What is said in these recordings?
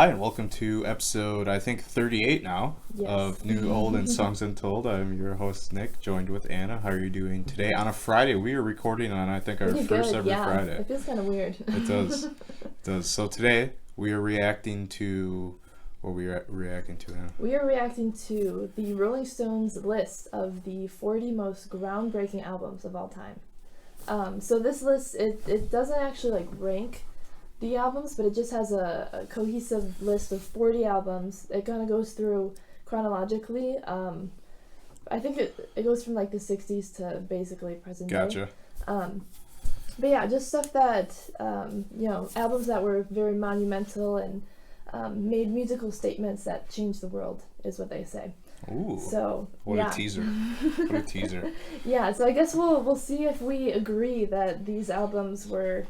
Hi, and welcome to episode, I think, 38 now of New, Old, and Songs Untold. I'm your host, Nick, joined with Anna. How are you doing today? On a Friday, we are recording on, I think, our first ever Friday. It feels kind of weird. It does. It does. So today, we are reacting to... What are we reacting to, Anna? We are reacting to the Rolling Stones list of the 40 most groundbreaking albums of all time. So this list, it doesn't actually, rank the albums, but it just has a cohesive list of 40 albums. It kind of goes through chronologically. I think it goes from the 60s to basically present day. Gotcha. But yeah, just stuff that albums that were very monumental and made musical statements that changed the world, is what they say. Ooh. So what a teaser. What a teaser. Yeah, so I guess we'll see if we agree that these albums were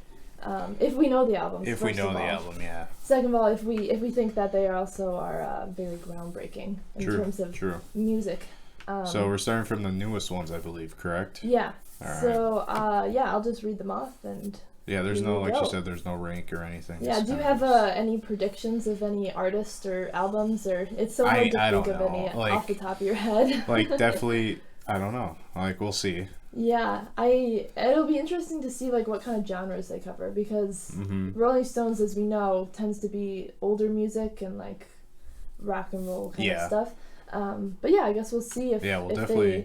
if we know the albums. If we know the album, yeah. Second of all, if we think that they also are very groundbreaking in terms of music. So we're starting from the newest ones, I believe, correct? Yeah. All right. So I'll just read them off and. Yeah, there's no, like you said, there's no rank or anything. Yeah, do you have any predictions of any artists or albums, or it's so hard to think of any off the top of your head? Definitely, I don't know. We'll see. Yeah, it'll be interesting to see what kind of genres they cover, because Rolling Stones, as we know, tends to be older music and rock and roll kind of stuff. But yeah, I guess we'll see if we'll if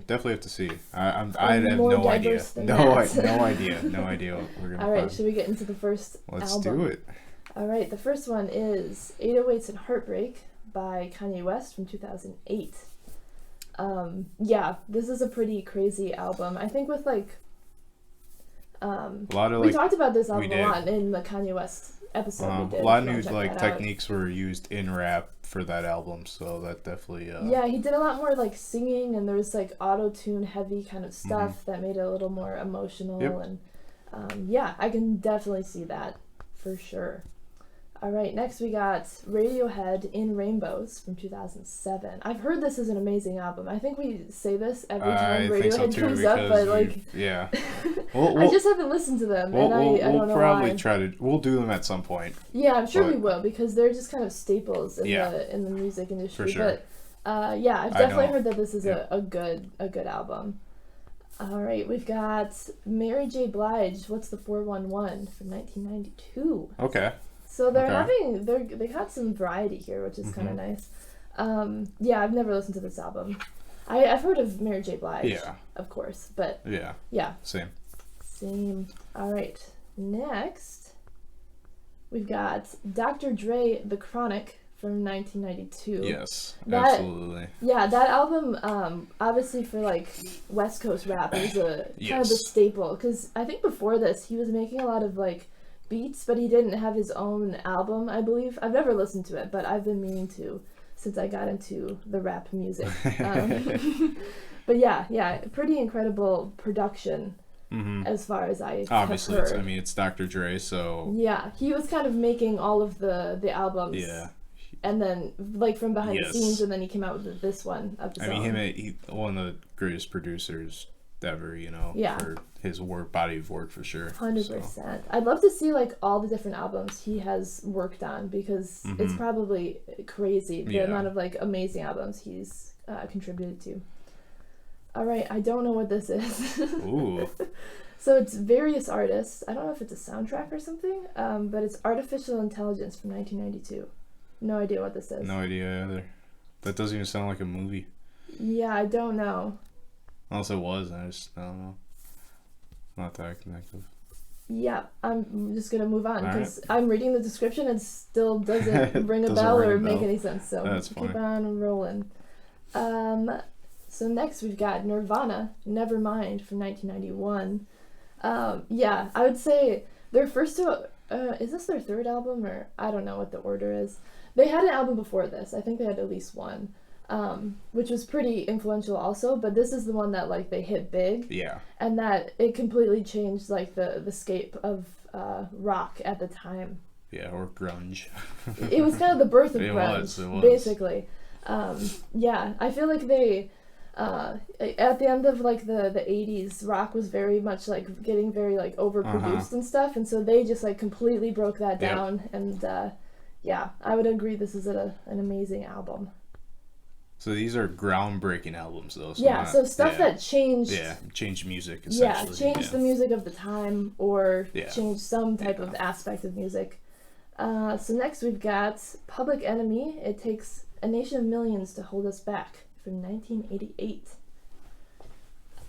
definitely have to see. I have no idea. No idea what we're gonna. All right, should we get into the first album? Let's do it. All right, the first one is 808s and Heartbreak by Kanye West from 2008. Yeah, this is a pretty crazy album. I think with a lot of we talked about this album a lot in the Kanye West episode we did. A lot of new techniques were used in rap for that album, so that definitely yeah, he did a lot more singing, and there was auto-tune heavy kind of stuff that made it a little more emotional. And yeah, I can definitely see that for sure. All right, next we got Radiohead in Rainbows from 2007. I've heard this is an amazing album. I think we say this every time Radiohead comes up, but yeah. I just haven't listened to them, and I don't know why. We'll probably we'll do them at some point. Yeah, I'm sure we will, because they're just kind of staples in the music industry. For sure. But yeah, I've definitely heard that this is a good album. All right, we've got Mary J. Blige, What's the 411 from 1992. Okay. So they got some variety here, which is kind of nice. Yeah, I've never listened to this album. I've heard of Mary J. Blige, of course, but yeah, same. All right, next we've got Dr. Dre, The Chronic from 1992. Yes, absolutely. Yeah, that album, obviously for West Coast rap, is kind of the staple, because I think before this he was making a lot of beats, but he didn't have his own album, I believe. I've never listened to it, but I've been meaning to since I got into the rap music. But yeah, pretty incredible production as far as I obviously have heard. it's Dr. Dre, so yeah, he was kind of making all of the albums. Yeah. And then from behind the scenes, and then he came out with this one of his own. He one of the greatest producers ever, for his body of work, for sure. 100%. So. I'd love to see all the different albums he has worked on, because it's probably crazy the amount of amazing albums he's contributed to. All right, I don't know what this is. Ooh. So it's various artists. I don't know if it's a soundtrack or something, but it's Artificial Intelligence from 1992. No idea what this is. No idea either. That doesn't even sound like a movie. Yeah, I don't know. Unless it was, I don't know. Not that I can think of. Yeah, I'm just going to move on, because I'm reading the description and still doesn't ring a bell or make any sense. So keep on rolling. So next we've got Nirvana, Nevermind from 1991. Yeah, I would say their first two... is this their third album, or I don't know what the order is. They had an album before this. I think they had at least one. Which was pretty influential also, but this is the one that they hit big. Yeah. And that it completely changed the scape of rock at the time. Yeah, or grunge. It was kind of the birth of grunge, it was. Basically. Yeah, I feel like they at the end of the 80s, rock was very much getting very overproduced and stuff, and so they just completely broke that down and yeah, I would agree. This is an amazing album. So these are groundbreaking albums, though. So yeah, so stuff that changed. Yeah, changed music, essentially. Yeah, changed the music of the time, or changed some type of aspect of music. So next we've got Public Enemy. It takes a nation of millions to hold us back, from 1988.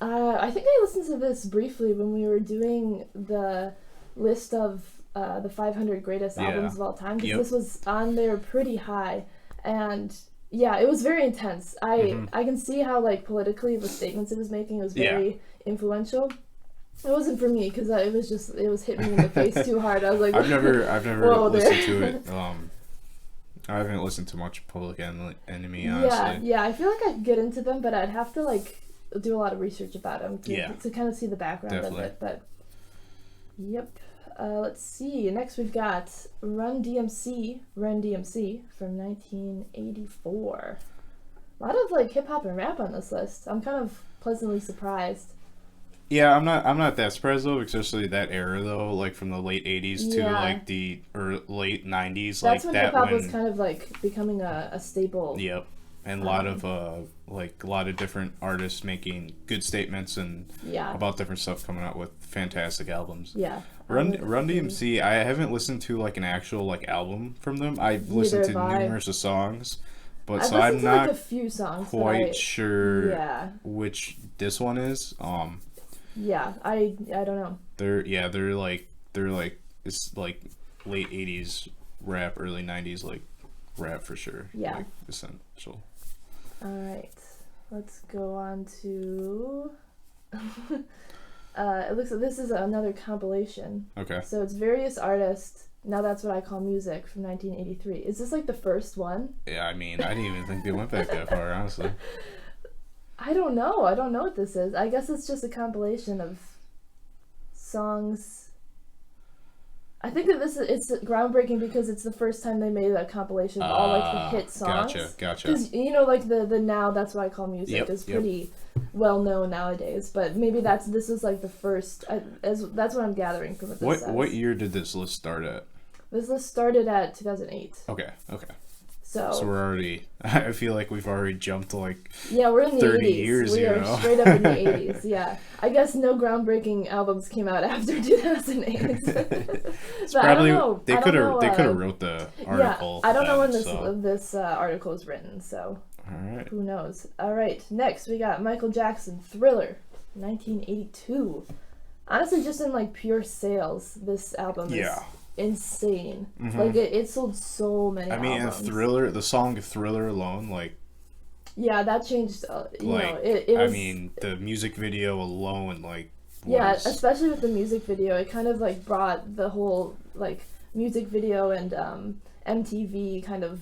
I think I listened to this briefly when we were doing the list of the 500 greatest albums of all time, because this was on there pretty high, and yeah, it was very intense. I can see how, like, politically the statements it was making was very influential. It wasn't for me because it was hitting me in the face too hard. I was like, I've never listened to it. I haven't listened to much Public Enemy, honestly. Yeah, I feel like I could get into them, but I'd have to, like, do a lot of research about them to kind of see the background of it. But yep. Let's see. Next we've got Run DMC from 1984. A lot of, like, hip hop and rap on this list. I'm kind of pleasantly surprised. Yeah, I'm not that surprised though, especially that era though, like from the late '80s to like the late '90s. That's when hip hop was kind of like becoming a staple. Yep, and a lot of different artists making good statements and about different stuff, coming out with fantastic albums. Yeah. Run DMC, I haven't listened to like an actual like album from them. I've listened to numerous of songs, but so I'm not like a few songs, quite sure which this one is. Yeah, I don't know. They're like it's like late '80s rap, early '90s like rap for sure. Yeah, like, essential. All right, let's go on to. It looks like this is another compilation. Okay. So it's various artists. Now That's What I Call Music from 1983. Is this like the first one? Yeah, I mean, I didn't even think they went back that far, honestly. I don't know what this is. I guess it's just a compilation of songs. I think that it's groundbreaking because it's the first time they made a compilation of all like the hit songs. Gotcha. Because like the Now That's What I Call Music is pretty well known nowadays. But maybe this is like the first. That's what I'm gathering from what this says. What year did this list start at? This list started at 2008. Okay. So we're already. I feel like we've already jumped to like. Yeah, we're in the 30 80s. years. We are straight up in the 80s. Yeah, I guess no groundbreaking albums came out after 2008. It's probably they could have wrote the article. Yeah, I don't know when this article was written. So. All right. Who knows? All right. Next we got Michael Jackson, Thriller, 1982. Honestly, just in like pure sales, this album is insane. Like it sold so many albums. And Thriller, the song Thriller alone, like that changed it was, the music video alone, like especially with the music video, it kind of like brought the whole like music video and MTV kind of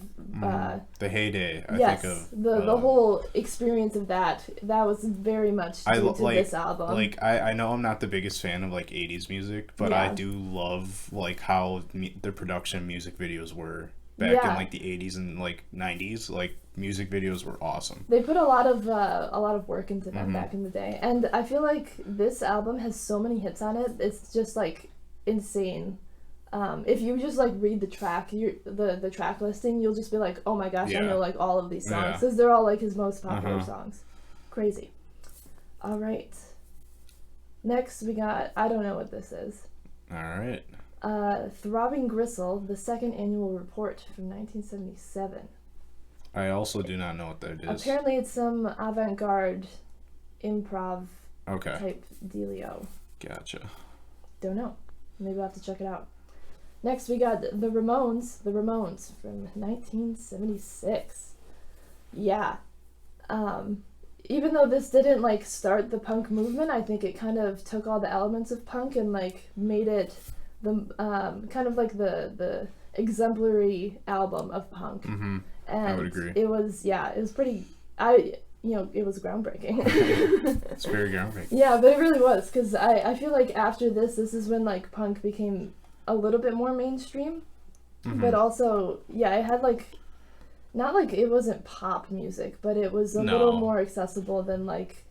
the heyday. I think of the whole experience of that was very much due to this album. Like I know I'm not the biggest fan of like 80s music, but I do love like how the production music videos were back in like the 80s and like 90s. Like music videos were awesome. They put a lot of work into them back in the day, and I feel like this album has so many hits on it. It's just like insane. If you just like read the track, the track listing, you'll just be like, oh my gosh, I know like all of these songs because they're all like his most popular songs. Crazy. All right. Next we got, I don't know what this is. All right. Throbbing Gristle, the second annual report from 1977. I also do not know what that is. Apparently it's some avant-garde improv type dealio. Gotcha. Don't know. Maybe we'll have to check it out. Next, we got the Ramones from 1976. Yeah. Even though this didn't, like, start the punk movement, I think it kind of took all the elements of punk and, like, made it the, kind of like the exemplary album of punk. Mm-hmm. And I would agree. It was pretty, it was groundbreaking. It's very groundbreaking. Yeah, but it really was, because I feel like after this is when, like, punk became a little bit more mainstream, but also, it had, like, not like it wasn't pop music, but it was a little more accessible than, like,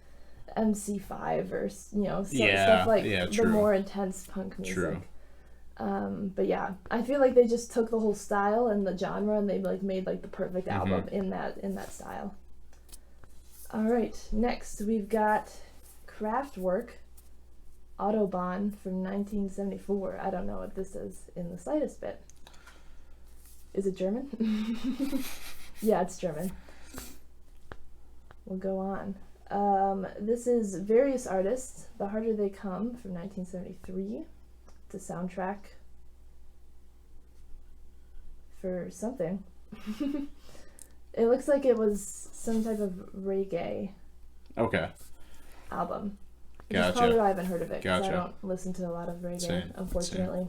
MC5 or, stuff like the more intense punk music. True. But yeah, I feel like they just took the whole style and the genre and they like made like the perfect album in that style. All right, next we've got Kraftwerk, Autobahn from 1974. I don't know what this is in the slightest bit. Is it German? Yeah, it's German. We'll go on. This is Various Artists, The Harder They Come from 1973. It's a soundtrack for something. It looks like it was some type of reggae album. Gotcha. Which probably why I haven't heard of it, because I don't listen to a lot of reggae, unfortunately.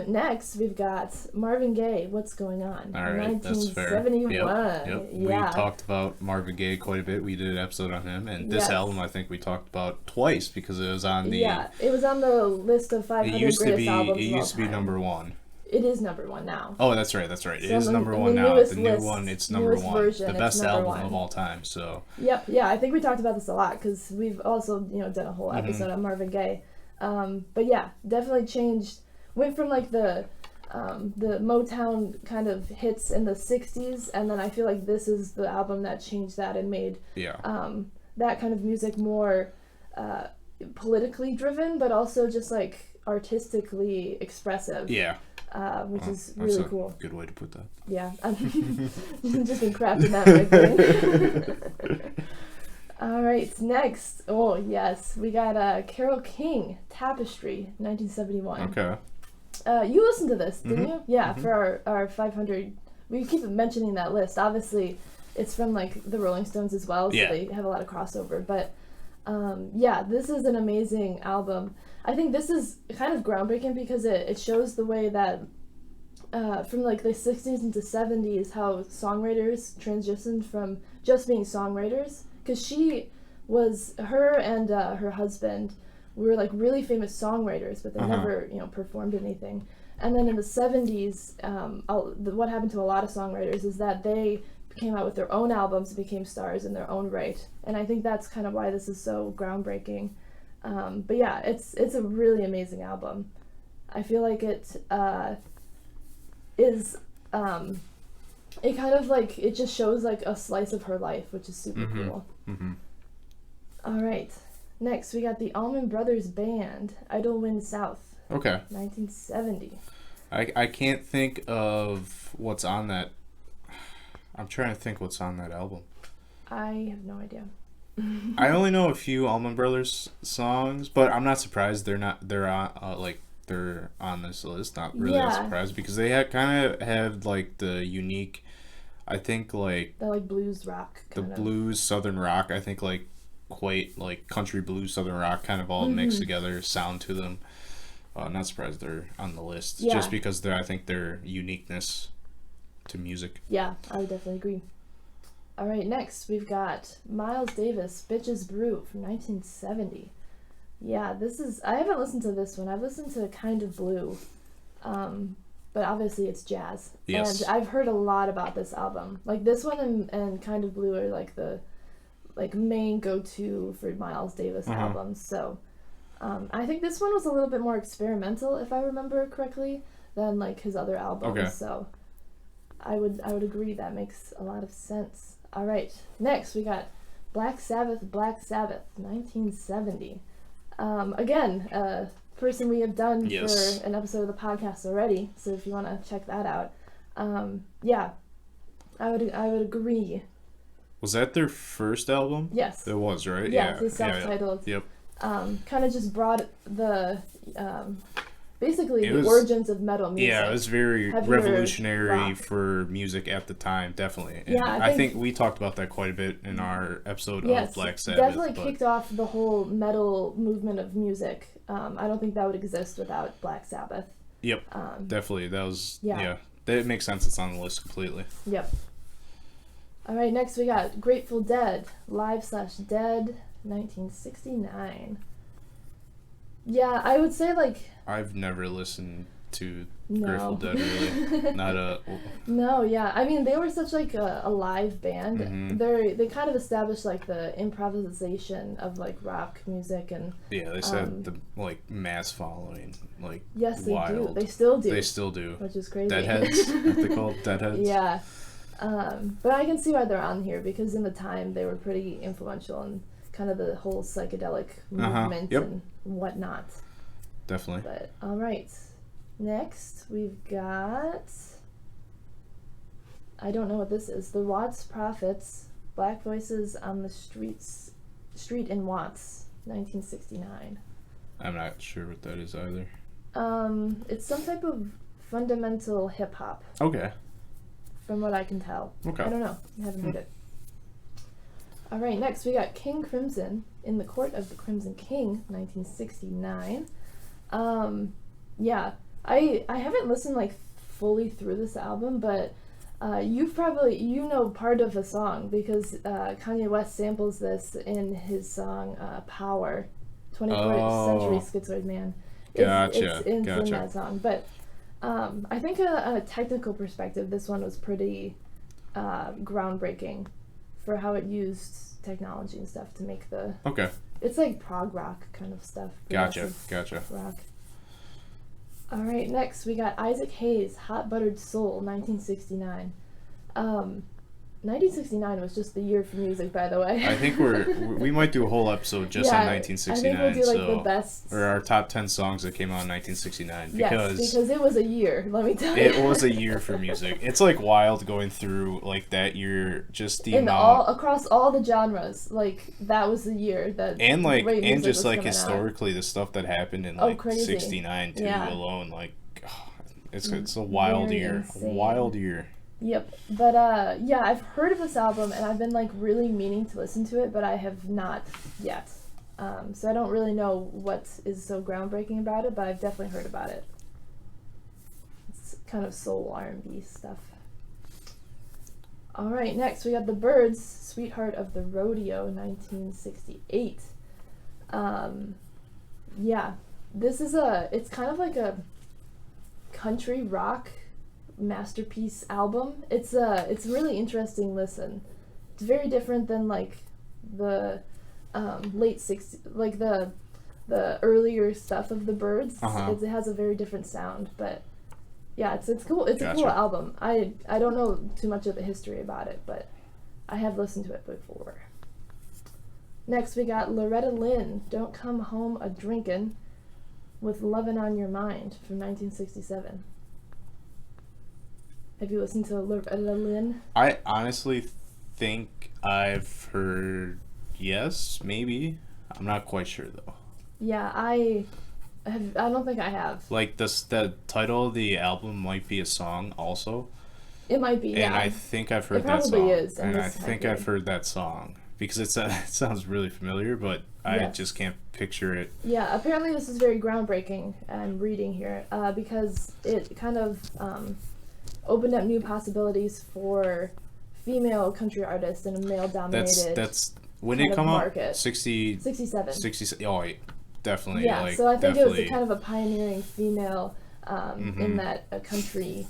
Next, we've got Marvin Gaye, What's Going On? All right, 1971. That's fair. Yep. Yeah. We talked about Marvin Gaye quite a bit. We did an episode on him, and this album I think we talked about twice because it was on the... Yeah, it was on the list of 500 greatest albums. It used to be number one. It is number one now. Oh, that's right. It is number one now. The new one, it's number one. Version, the best album of all time. So. Yep. Yeah, I think we talked about this a lot because we've also done a whole episode on Marvin Gaye. But yeah, definitely changed. Went from like the Motown kind of hits in the 60s, and then I feel like this is the album that changed that and made that kind of music more politically driven, but also just like artistically expressive. Yeah. Which is really cool. Good way to put that. Yeah. I've just been crafting that right there. All right, next. Oh, yes. We got Carole King, Tapestry, 1971. Okay. You listened to this, didn't you? Yeah, for our 500. We keep mentioning that list. Obviously, it's from like the Rolling Stones as well, so they have a lot of crossover. But yeah, this is an amazing album. I think this is kind of groundbreaking because it shows the way that from like the 60s into 70s how songwriters transitioned from just being songwriters, because her and her husband were like really famous songwriters, but they never performed anything. And then in the 70s, what happened to a lot of songwriters is that they came out with their own albums and became stars in their own right. And I think that's kind of why this is so groundbreaking. But yeah, it's a really amazing album. I feel like it is it kind of like it just shows like a slice of her life, which is super cool. All right, next we got the Allman Brothers Band, Idlewind South. Okay. 1970. I can't think of what's on that. I'm trying to think what's on that album. I have no idea. I only know a few Allman Brothers songs, but I'm not surprised they're on this list. Not really surprised because they have like the unique, I think like the like blues rock. Blues southern rock. I think like quite like country blues southern rock kind of all mixed together sound to them. Not surprised they're on the list just because I think their uniqueness to music. Yeah, I would definitely agree. All right, next we've got Miles Davis, Bitches Brew from 1970. Yeah, I haven't listened to this one. I've listened to Kind of Blue, but obviously it's jazz. Yes. And I've heard a lot about this album. Like this one and Kind of Blue are like the main go-to for Miles Davis albums. So I think this one was a little bit more experimental, if I remember correctly, than like his other albums. Okay. So I would agree that makes a lot of sense. All right, next we got Black Sabbath, 1970. Again, a person we have done for an episode of the podcast already, so if you want to check that out. Yeah, I would agree. Was that their first album? Yes. It was, right? Yeah, it's self-titled. Yep. Kind of just brought the... basically the origins of metal music. Yeah, it was very revolutionary for music at the time, definitely. And yeah, I think we talked about that quite a bit in our episode of Black Sabbath. Definitely kicked off the whole metal movement of music. I don't think that would exist without Black Sabbath. Yep, definitely. That was, that makes sense. It's on the list completely. Yep. All right, next we got Grateful Dead, Live/Dead, 1969. Yeah, I would say like... I've never listened to Grateful Dead, really. Not a... No, yeah. I mean, they were such, like, a live band. Mm-hmm. They kind of established, like, the improvisation of, like, rock music and... Yeah, they said the, like, mass following, like, yes, they wild. do. They still do. They still do. Which is crazy. Deadheads, aren't they called Deadheads? Yeah. But I can see why they're on here, because in the time they were pretty influential in kind of the whole psychedelic movement and whatnot. Definitely. But, all right. Next, we've got... I don't know what this is. The Watts Prophets, Black Voices on the Street in Watts, 1969. I'm not sure what that is either. It's some type of fundamental hip-hop. Okay. From what I can tell. Okay. I don't know. I haven't heard it. All right, next we got King Crimson, In the Court of the Crimson King, 1969. Yeah, I haven't listened like fully through this album, but you know part of a song because Kanye West samples this in his song Power, 21st Century Schizoid Man. Gotcha. It's in that song, but I think on a technical perspective, this one was pretty groundbreaking for how it used technology and stuff to make the... Okay. It's like prog rock kind of stuff. Gotcha. Rock. All right, next we got Isaac Hayes, Hot Buttered Soul, 1969. 1969 was just the year for music, by the way. I think we might do a whole episode just on 1969. I think we'll do like the best, or our top 10 songs that came out in 1969 because it was a year. Let me tell you, it was a year for music. It's like wild going through like that year, just the amount across all the genres. Like that was the year that and just like historically out. The stuff that happened in like 69 too alone. Like it's a wild year, wild year. Yep, but I've heard of this album and I've been like really meaning to listen to it, but I have not yet. So I don't really know what is so groundbreaking about it, but I've definitely heard about it. It's kind of soul R&B stuff. All right, next we got The Byrds, Sweetheart of the Rodeo, 1968. This is it's kind of like a country rock masterpiece album. It's a really interesting listen. It's very different than like the late 60s, like the earlier stuff of the Byrds. It has a very different sound, but yeah, it's cool. It's a cool album. I don't know too much of the history about it, but I have listened to it before. Next we got Loretta Lynn, Don't Come Home a Drinkin' with Lovin' on Your Mind from 1967. Have you listened to Loretta Lynn? I honestly think I've heard yes, maybe. I'm not quite sure though. Yeah, I don't think I have. Like the title of the album might be a song also. It might be, yeah. And I think I've heard that song. It probably is. And I think I've heard that song because it sounds really familiar, but I just can't picture it. Yeah, apparently this is very groundbreaking. I'm reading here because it kind of opened up new possibilities for female country artists in a male-dominated That's when did it come out? 67. 67. Oh, definitely. Yeah, so I think it was kind of a pioneering female in that country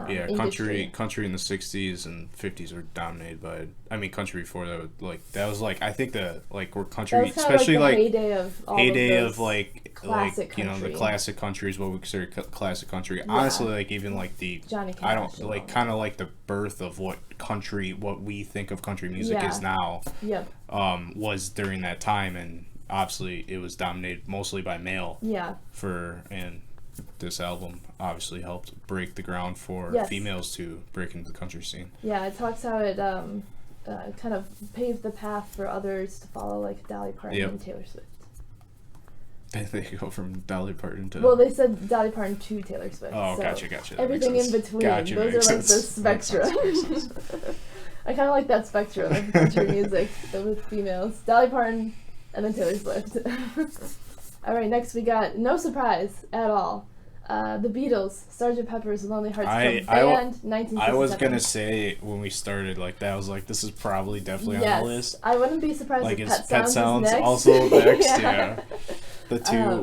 industry. Country in the 60s and 50s were dominated by, country before that, that was like, I think where country, especially like the heyday of classic country. The classic country is what we consider classic country. Yeah. Honestly, even the Johnny Cash, I don't kind of the birth of what we think of country music is now. Yep. Was during that time, and obviously it was dominated mostly by male. Yeah. And this album obviously helped break the ground for females to break into the country scene. Yeah, it talks how it kind of paved the path for others to follow, like Dolly Parton and Taylor Swift. They go from Dolly Parton to... Well, they said Dolly Parton to Taylor Swift. Oh, so gotcha. Everything in between. Gotcha, those are like the spectrum. I kind of like that spectrum of country music with females. Dolly Parton and then Taylor Swift. All right, next we got, no surprise at all, the Beatles, Sgt. Pepper's Lonely Hearts Club Band, 1967. I was going to say, when we started, I was like, this is probably definitely on the list. I wouldn't be surprised if Pet Sounds is next. Also next, yeah. The two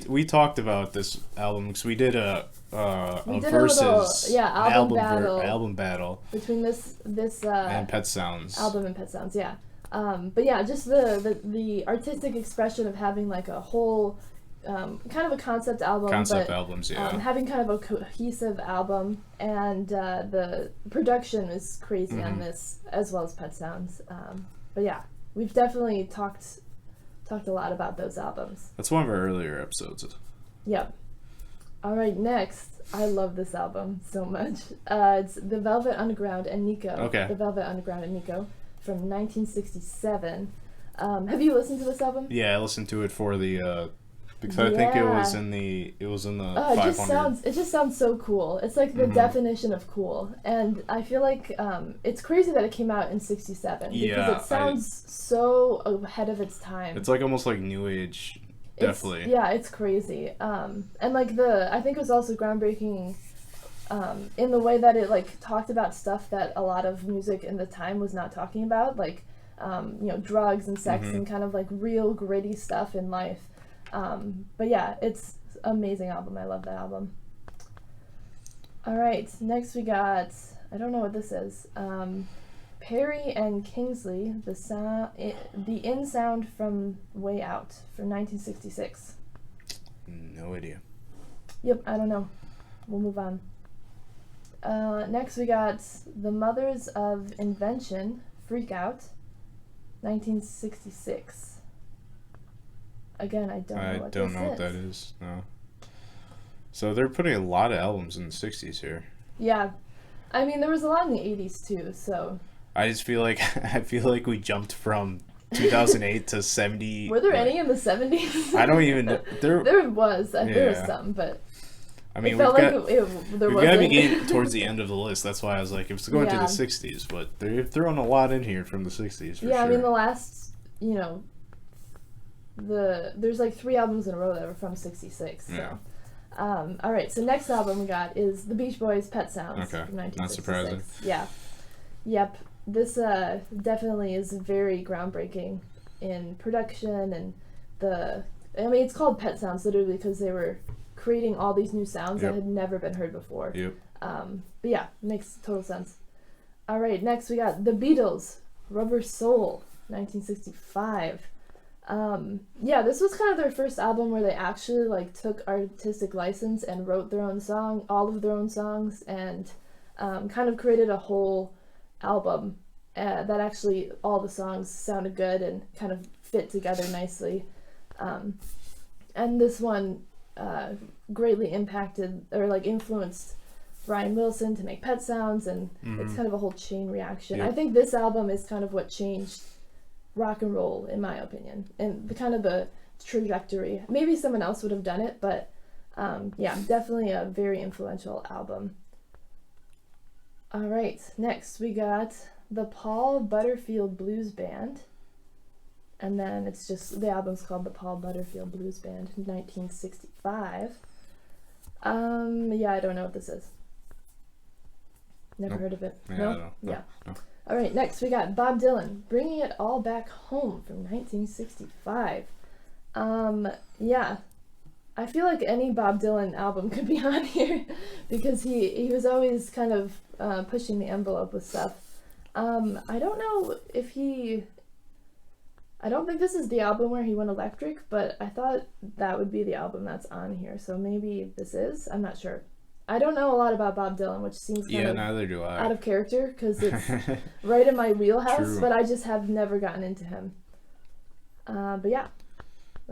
we talked about this album because we did a versus album battle between this and Pet Sounds album and Pet Sounds. Yeah. But yeah, just the artistic expression of having like a whole kind of a concept album, albums, yeah. Having kind of a cohesive album, and the production is crazy on this, as well as Pet Sounds. But yeah, we've definitely talked a lot about those albums. That's one of our earlier episodes. Yep. All right, next, I love this album so much. It's The Velvet Underground and Nico. Okay. The Velvet Underground and Nico from 1967. Have you listened to this album? Yeah, I listened to it for the because I think it was in the 500. It just sounds so cool. It's like the definition of cool, and I feel like it's crazy that it came out in '67 because it sounds so ahead of its time. It's like almost like new age, definitely. It's crazy. And like I think it was also groundbreaking in the way that it like talked about stuff that a lot of music in the time was not talking about, like drugs and sex and kind of like real gritty stuff in life. But yeah, it's an amazing album. I love that album. All right, next we got, I don't know what this is. Perry and Kingsley, the In Sound from Way Out from 1966. No idea. Yep, I don't know. We'll move on. Next we got The Mothers of Invention, Freak Out, 1966. Again, I don't know what that is. No. So they're putting a lot of albums in the 60s here. Yeah. I mean, there was a lot in the 80s too, so. I just feel like we jumped from 2008 to 70. Were there any in the 70s? I don't even know. There was some, but I mean, it felt like there we've got to be getting towards the end of the list. That's why I was like, it's going to the 60s, but they're throwing a lot in here from the 60s for sure. I mean, the last, there's like 3 albums in a row that were from 66. So. Yeah. All right, so next album we got is The Beach Boys' Pet Sounds from 1966. Not surprising. Yeah. Yep. This definitely is very groundbreaking in production and it's called Pet Sounds literally because they were creating all these new sounds that had never been heard before. Yep. But yeah, makes total sense. All right, next we got The Beatles, Rubber Soul, 1965. This was kind of their first album where they actually like took artistic license and wrote their own song, all of their own songs, and kind of created a whole album that actually all the songs sounded good and kind of fit together nicely. And this one greatly impacted or like influenced Brian Wilson to make Pet Sounds, and it's kind of a whole chain reaction. Yep. I think this album is kind of what changed rock and roll, in my opinion, and the trajectory. Maybe someone else would have done it, but definitely a very influential album. All right, next we got the Paul Butterfield Blues Band, and then it's just the album's called the Paul Butterfield Blues Band, 1965. I don't know what this is. Never heard of it. No? Yeah. No. All right, next we got Bob Dylan, Bringing It All Back Home from 1965. I feel like any Bob Dylan album could be on here because he was always kind of pushing the envelope with stuff. I don't know if I don't think this is the album where he went electric, but I thought that would be the album that's on here, so maybe this is. I'm not sure. I don't know a lot about Bob Dylan, which seems kind of neither do I. out of character because it's right in my wheelhouse. True. But I just have never gotten into him. But yeah,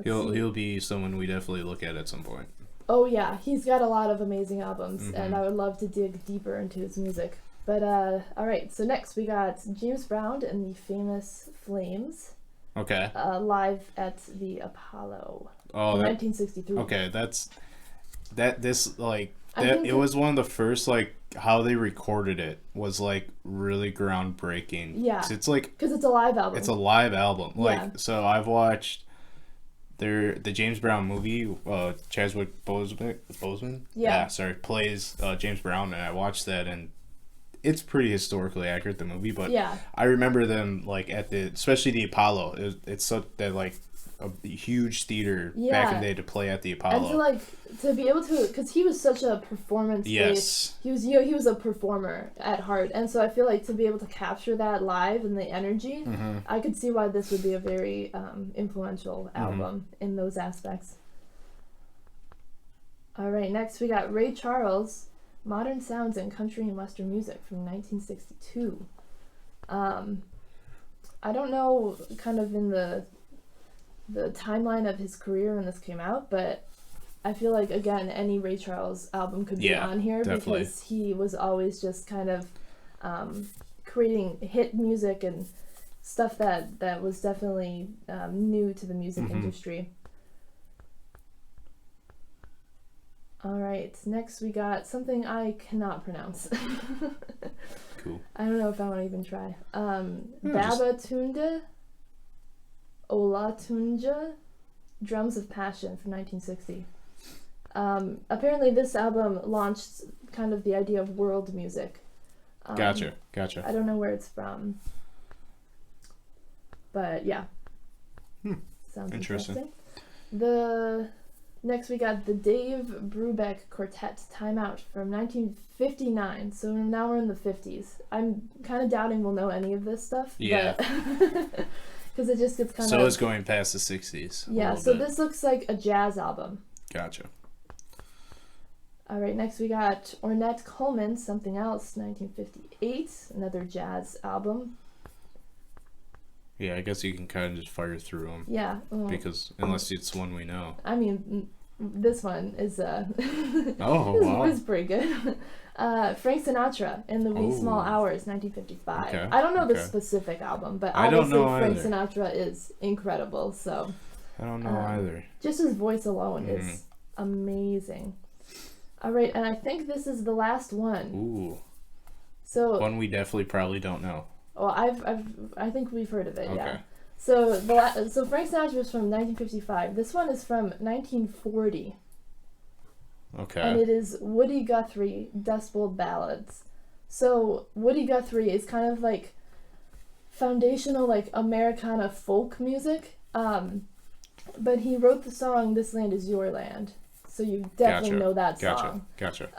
he'll be someone we definitely look at some point. Oh yeah, he's got a lot of amazing albums, and I would love to dig deeper into his music. But all right, so next we got James Brown and the Famous Flames. Okay. Live at the Apollo. Oh, in 1963. Okay, it was one of the first, like, how they recorded it was, like, really groundbreaking. Yeah. It's like... Because it's a live album. It's a live album. Like, yeah. So I've watched the James Brown movie, Chadwick Boseman? Yeah. Plays James Brown, and I watched that, and it's pretty historically accurate, the movie, but yeah. I remember them, like, especially the Apollo. It's so that, like, a huge theater back in the day to play at the Apollo. And to be able to, because he was such a performance based, he was a performer at heart, and so I feel like to be able to capture that live and the energy, I could see why this would be a very influential album in those aspects. All right, next we got Ray Charles, Modern Sounds in Country and Western Music from 1962. I don't know kind of in the timeline of his career when this came out, but I feel like, again, any Ray Charles album could be on here, definitely. Because he was always just kind of creating hit music and stuff that was definitely new to the music industry. All right, next we got something I cannot pronounce. Cool. I don't know if I want to even try. Babatunde Olatunja, Drums of Passion from 1960. Apparently this album launched kind of the idea of world music. Gotcha. I don't know where it's from. But yeah. Sounds interesting. Next we got the Dave Brubeck Quartet Time Out from 1959. So now we're in the 50s. I'm kind of doubting we'll know any of this stuff. Yeah. Because it just gets kind of... So it's going past the 60s. Yeah, so this looks like a jazz album. Gotcha. All right, next we got Ornette Coleman, Something Else, 1958. Another jazz album. Yeah, I guess you can kind of just fire through them. Yeah. Because unless it's one we know. I mean, this one is is pretty good. Frank Sinatra in the Wee Small Hours, 1955. Okay. I don't know the specific album, but obviously Frank Sinatra is incredible. So I don't know either. Just his voice alone is amazing. All right, and I think this is the last one. Ooh. So one we definitely probably don't know. Well, I think we've heard of it. Okay. Yeah. So Frank Sinatra was from 1955. This one is from 1940. Okay. And it is Woody Guthrie, Dust Bowl Ballads. So Woody Guthrie is kind of like foundational, like Americana folk music. But he wrote the song "This Land Is Your Land," so you definitely know that song. Gotcha.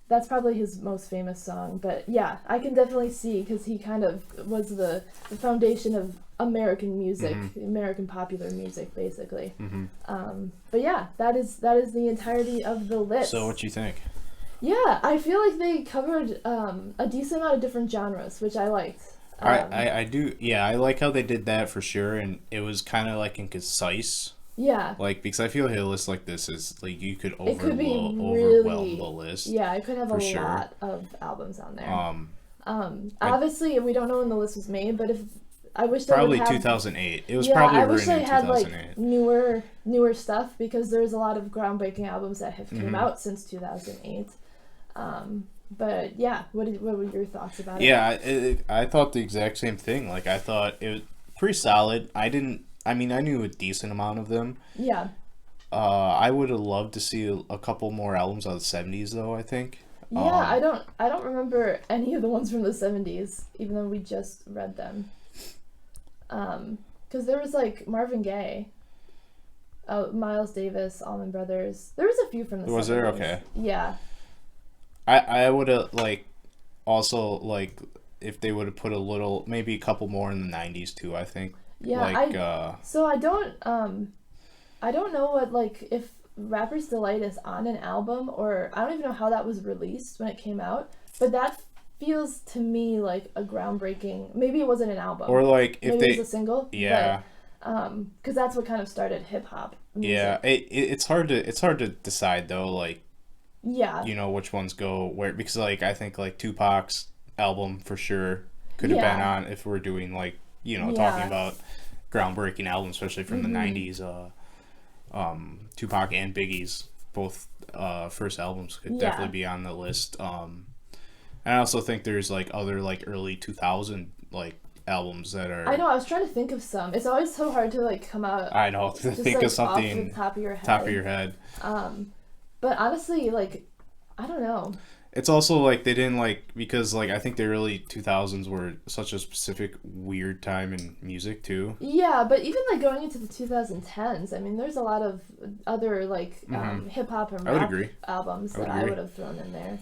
That's probably his most famous song, but yeah, I can definitely see, because he kind of was the foundation of American music, American popular music, basically. But yeah, that is the entirety of the list. So what you think? Yeah, I feel like they covered a decent amount of different genres, which I liked. I do. Yeah, I like how they did that for sure, and it was kind of like concise. Yeah. Like, because I feel like a list like this is like you could overwhelm the list. Yeah, it could have a lot of albums on there. Obviously, we don't know when the list was made, but I wish they probably would have, 2008. It was probably written in 2008. I wish they had like newer stuff, because there's a lot of groundbreaking albums that have came out since 2008. But yeah, what were your thoughts about it? Yeah, I thought the exact same thing. Like, I thought it was pretty solid. I knew a decent amount of them. Yeah. I would have loved to see a couple more albums out of the 70s, though, I think. Yeah, I don't remember any of the ones from the 70s, even though we just read them. Because there was, like, Marvin Gaye, Miles Davis, Allman Brothers. There was a few from the 70s. Was there? Okay. Yeah. I would have, like, also, like, if they would have put maybe a couple more in the 90s, too, I think. Yeah, like, so I don't know what, like, if Rapper's Delight is on an album, or I don't even know how that was released when it came out, but that feels to me like a groundbreaking. Maybe it wasn't an album, or like if maybe it was a single. Yeah, because that's what kind of started hip hop music. Yeah, it's hard to decide though, like, yeah, you know, which ones go where, because like I think like Tupac's album for sure could have been on if we're doing like, you know, talking about groundbreaking albums, especially from the 90s. Tupac and Biggie's both first albums could definitely be on the list. And I also think there's like other like early 2000 like albums that are... I know, I was trying to think of some. It's always so hard to like come out... I know, to think like, of something off the top of your head. Top of your head. But honestly, like, I don't know. It's also like they didn't like, because like I think the early 2000s were such a specific weird time in music too. Yeah, but even like going into the 2010s, I mean, there's a lot of other like hip hop and rap albums that I would have thrown in there.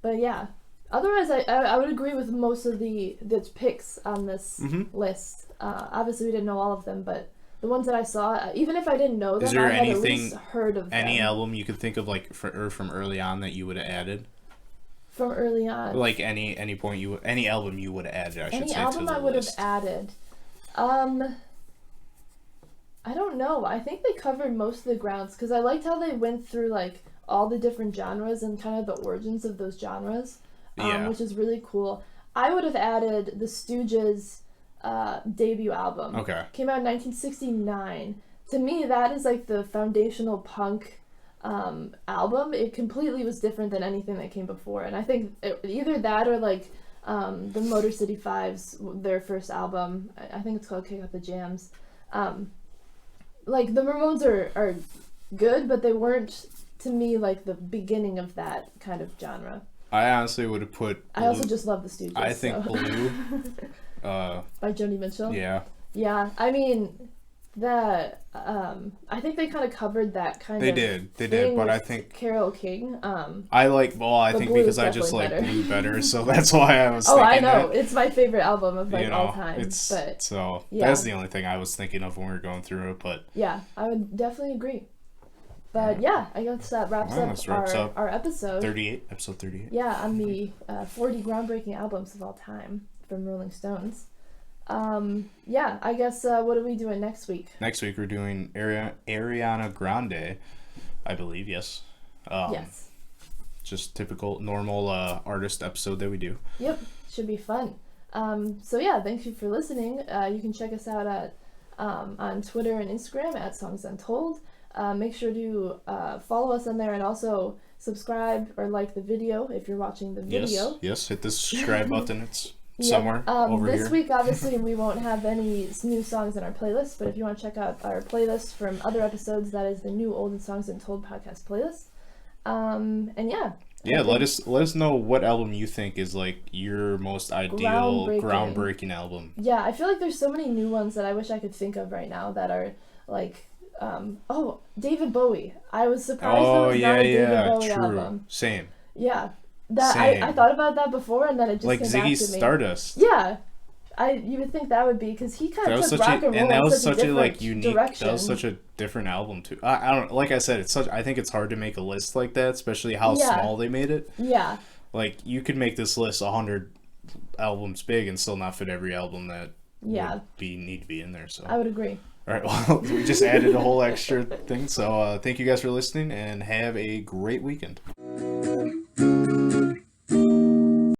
But yeah, otherwise I would agree with most of the picks on this list. Obviously we didn't know all of them, but the ones that I saw, even if I didn't know them, I had at least heard of them. Any album you could think of like from early on that you would have added? From early on, like any point any album you would have added, I should say. Any album I would have added. I don't know. I think they covered most of the grounds because I liked how they went through like all the different genres and kind of the origins of those genres, which is really cool. I would have added the Stooges' debut album. Okay. Came out in 1969. To me, that is like the foundational punk album. It completely was different than anything that came before, and I think either that or like the Motor City Fives, their first album. I think it's called Kick Out the Jams. Like the Ramones are good, but they weren't to me like the beginning of that kind of genre. I honestly would have put Blue. I also just love the Stooges. I think Blue. By Joni Mitchell. Yeah. Yeah, I mean that. I think they kind of covered that kind They of. They did, but I think Carole King. I think because I just like Blue better, so that's why I was. I know it's my favorite album of like all time. But so that's the only thing I was thinking of when we were going through it. But yeah, I would definitely agree. But yeah, I guess that wraps up our episode. 38, episode 38. Yeah, on the 40 groundbreaking albums of all time from Rolling Stones. Yeah, I guess what are we doing next week? Next week we're doing Ariana Grande, I believe, yes. Yes. Just typical, normal artist episode that we do. Yep, should be fun. So yeah, thank you for listening. You can check us out at on Twitter and Instagram at Songs Untold. Make sure to follow us on there and also subscribe or like the video if you're watching the video. Yes, hit the subscribe button. It's somewhere over this here. Week, obviously, we won't have any new songs in our playlist, but if you want to check out our playlist from other episodes, that is the new Old and Songs Untold podcast playlist. And yeah. Yeah, let us know what album you think is like your most ideal groundbreaking album. Yeah, I feel like there's so many new ones that I wish I could think of right now that are like David Bowie. I was surprised there was not a David Bowie album. Same. Yeah. I thought about that before, and then it just like came Ziggy back to me. Stardust. Yeah, you would think that would be because he kind of took rock and roll that was such a like unique direction. That was such a different album too. I don't like I said I think it's hard to make a list like that, especially how small they made it. Yeah. Like you could make this list 100 albums big and still not fit every album that would need to be in there. So I would agree. All right, well, we just added a whole extra thing. So thank you guys for listening and have a great weekend.